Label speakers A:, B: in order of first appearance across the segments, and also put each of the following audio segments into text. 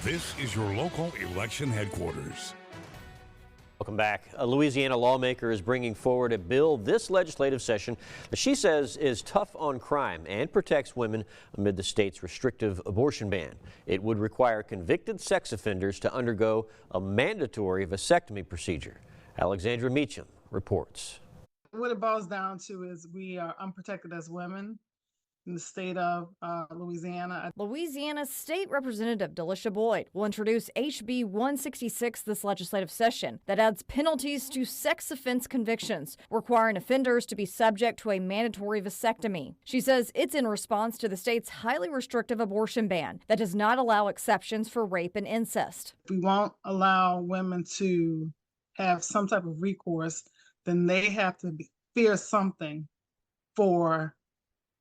A: This is your local election headquarters.
B: Welcome back. A Louisiana lawmaker is bringing forward a bill this legislative session that she says is tough on crime and protects women amid the state's restrictive abortion ban. It would require convicted sex offenders to undergo a mandatory vasectomy procedure. Alexandra Meacham reports.
C: What it boils down to is we are unprotected as women in the state of Louisiana.
D: Louisiana State Representative Delisha Boyd will introduce HB 166 this legislative session that adds penalties to sex offense convictions, requiring offenders to be subject to a mandatory vasectomy. She says it's in response to the state's highly restrictive abortion ban that does not allow exceptions for rape and incest.
C: If we won't allow women to have some type of recourse, then they have to fear something for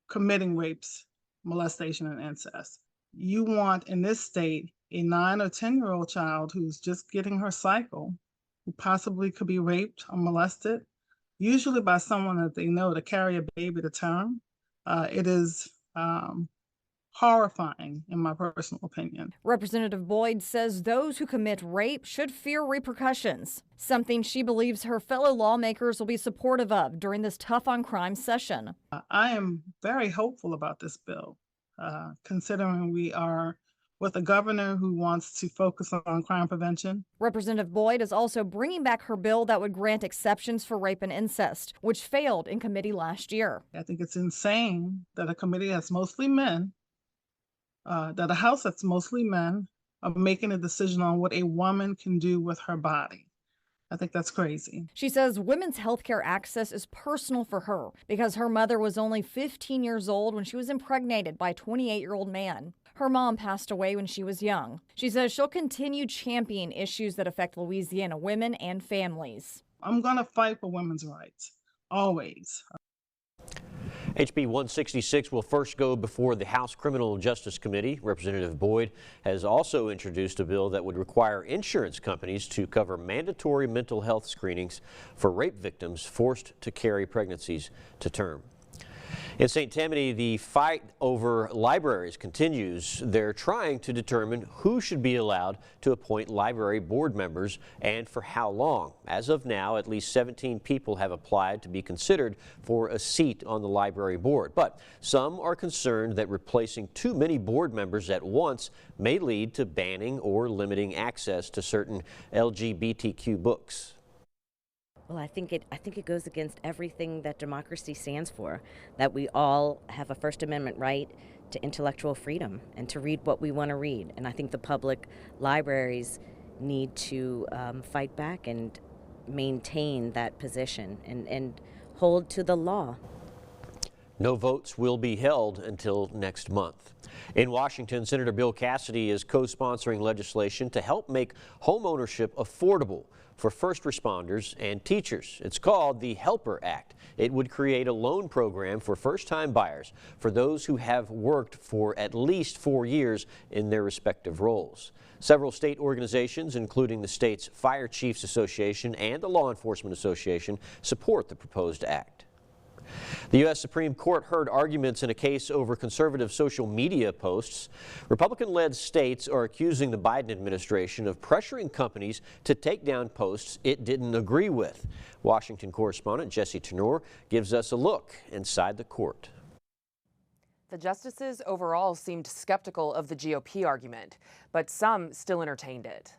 C: committing rapes, molestation, and incest. You want in this state a 9 or 10-year-old child who's just getting her cycle, who possibly could be raped or molested, usually by someone that they know, to carry a baby to term. It is horrifying, in my personal opinion.
D: Representative Boyd says those who commit rape should fear repercussions, something she believes her fellow lawmakers will be supportive of during this tough on crime session.
C: I am very hopeful about this bill, considering we are with a governor who wants to focus on crime prevention.
D: Representative Boyd is also bringing back her bill that would grant exceptions for rape and incest, which failed in committee last year.
C: I think it's insane that a committee that's mostly men, that a House that's mostly men, are making a decision on what a woman can do with her body. I think that's crazy.
D: She says women's health care access is personal for her because her mother was only 15 years old when she was impregnated by a 28-year-old man. Her mom passed away when she was young. She says she'll continue championing issues that affect Louisiana women and families.
C: I'm going to fight for women's rights, always.
B: HB 166 will first go before the House Criminal Justice Committee. Representative Boyd has also introduced a bill that would require insurance companies to cover mandatory mental health screenings for rape victims forced to carry pregnancies to term. In St. Tammany, the fight over libraries continues. They're trying to determine who should be allowed to appoint library board members and for how long. As of now, at least 17 people have applied to be considered for a seat on the library board. But some are concerned that replacing too many board members at once may lead to banning or limiting access to certain LGBTQ books.
E: Well, I think it goes against everything that democracy stands for, that we all have a First Amendment right to intellectual freedom and to read what we want to read. And I think the public libraries need to fight back and maintain that position and hold to the law.
B: No votes will be held until next month. In Washington, Senator Bill Cassidy is co-sponsoring legislation to help make homeownership affordable for first responders and teachers. It's called the Helper Act. It would create a loan program for first-time buyers for those who have worked for at least 4 years in their respective roles. Several state organizations, including the state's Fire Chiefs Association and the Law Enforcement Association, support the proposed act. The U.S. Supreme Court heard arguments in a case over conservative social media posts. Republican-led states are accusing the Biden administration of pressuring companies to take down posts it didn't agree with. Washington correspondent Jesse Tenor gives us a look inside the court.
F: The justices overall seemed skeptical of the GOP argument, but some still entertained it.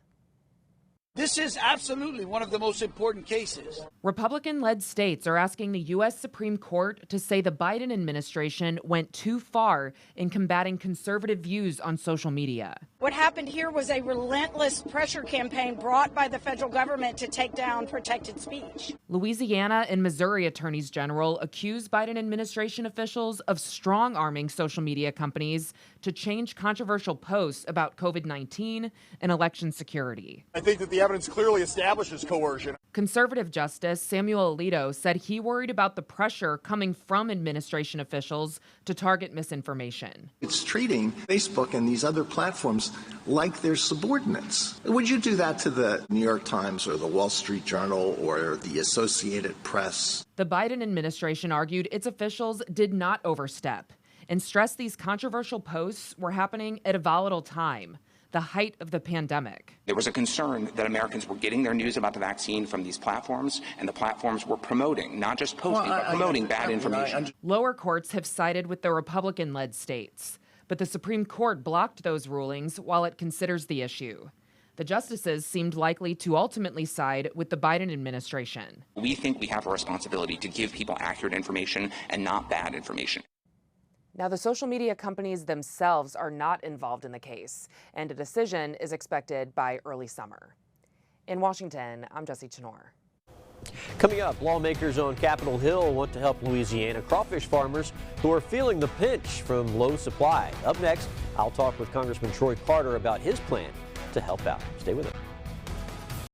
G: This is absolutely one of the most important cases.
F: Republican-led states are asking the U.S. Supreme Court to say the Biden administration went too far in combating conservative views on social media.
H: What happened here was a relentless pressure campaign brought by the federal government to take down protected speech.
F: Louisiana and Missouri attorneys general accuse Biden administration officials of strong-arming social media companies to change controversial posts about COVID-19 and election security.
G: I think that the evidence clearly establishes coercion.
F: Conservative Justice Samuel Alito said he worried about the pressure coming from administration officials to target misinformation.
I: It's treating Facebook and these other platforms like they're subordinates. Would you do that to the New York Times or the Wall Street Journal or the Associated Press?
F: The Biden administration argued its officials did not overstep and stressed these controversial posts were happening at a volatile time. The the height of the pandemic.
J: There was a concern that Americans were getting their news about the vaccine from these platforms, and the platforms were promoting, not just posting, but promoting bad information.
F: Lower courts have sided with the Republican-led states, but the Supreme Court blocked those rulings while it considers the issue. The justices seemed likely to ultimately side with the Biden administration.
J: We think we have a responsibility to give people accurate information and not bad information.
F: Now, the social media companies themselves are not involved in the case, and a decision is expected by early summer. In Washington, I'm Jessie Chenor.
B: Coming up, lawmakers on Capitol Hill want to help Louisiana crawfish farmers who are feeling the pinch from low supply. Up next, I'll talk with Congressman Troy Carter about his plan to help out. Stay with us.